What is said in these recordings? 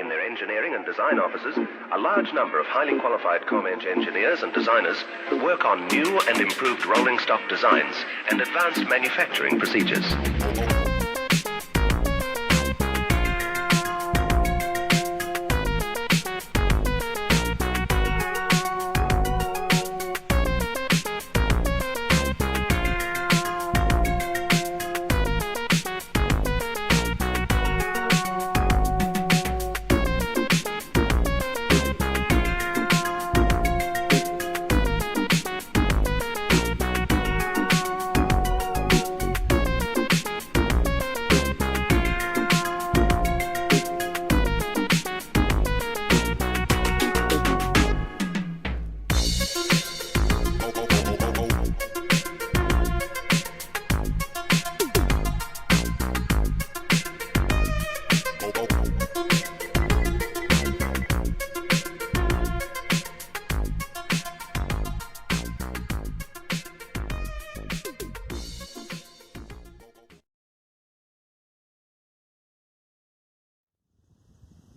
In their engineering and design offices, a large number of highly qualified ComEng engineers and designers work on new and improved rolling stock designs and advanced manufacturing procedures.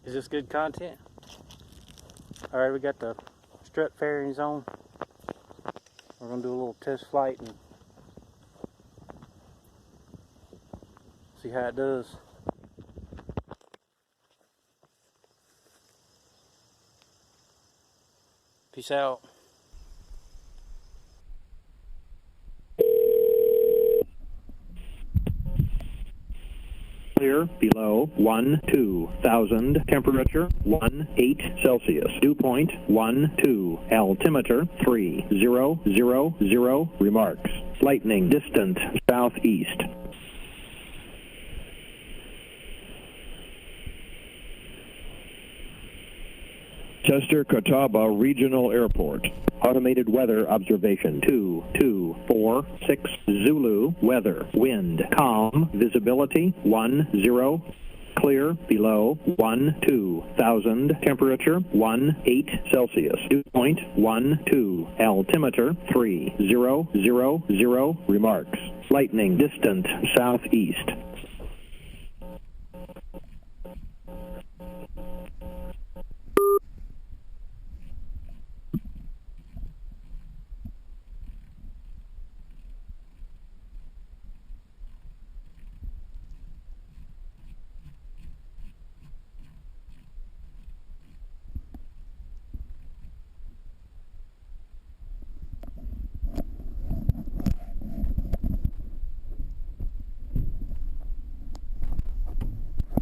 Is this good content? Alright, we got the strut fairings on. We're going to do a little test flight and see how it does. Peace out. Clear below 12,000, temperature 18 Celsius, dew point 12, altimeter 3000, remarks, lightning distant southeast. Chester Catawba Regional Airport. Automated weather observation 2246 Zulu. Weather, wind, calm, visibility 10, clear below 12,000, temperature 18 Celsius, dew point 12, altimeter 3000, remarks, lightning distant southeast.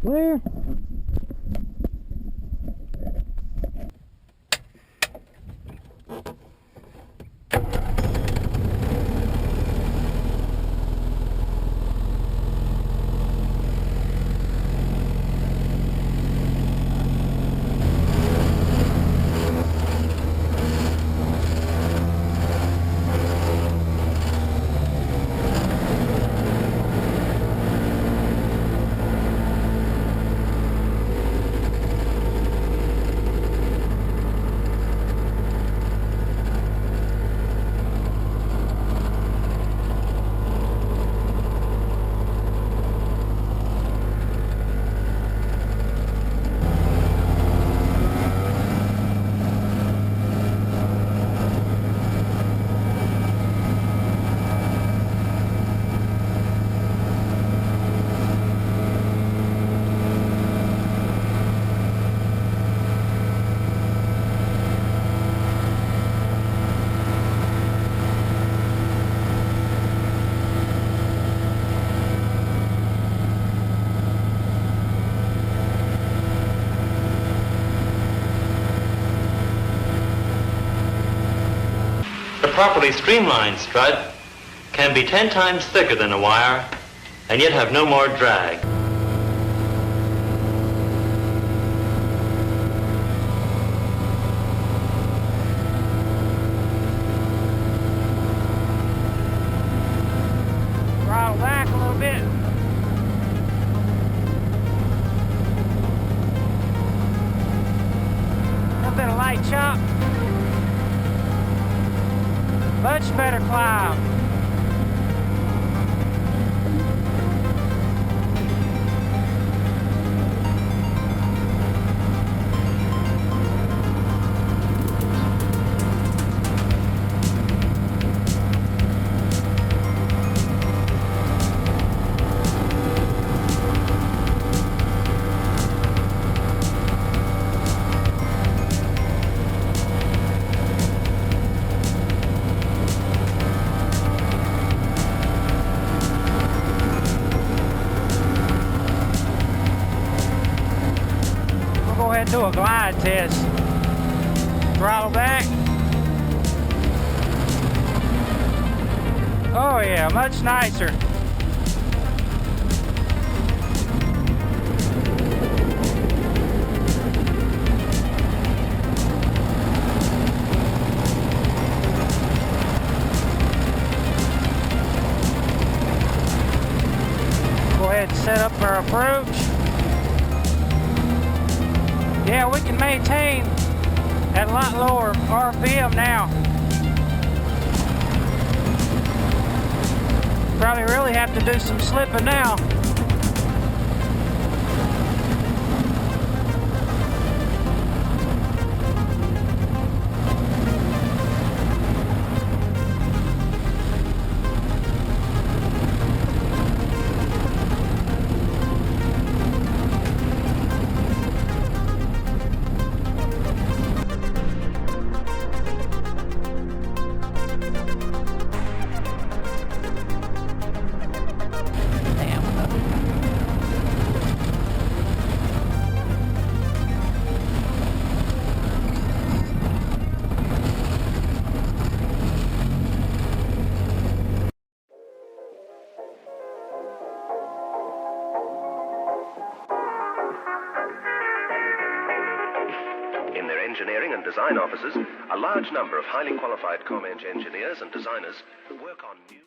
Where? A properly streamlined strut can be 10 times thicker than a wire and yet have no more drag. Throttle back a little bit. A little bit of light chop. Much better climb. ride test. Throttle back. Oh yeah, much nicer. Go ahead and set up our approach. Yeah, we can maintain at a lot lower RPM now. Probably really have to do some slipping now. In their engineering and design offices, a large number of highly qualified ComEng engineers and designers work on new...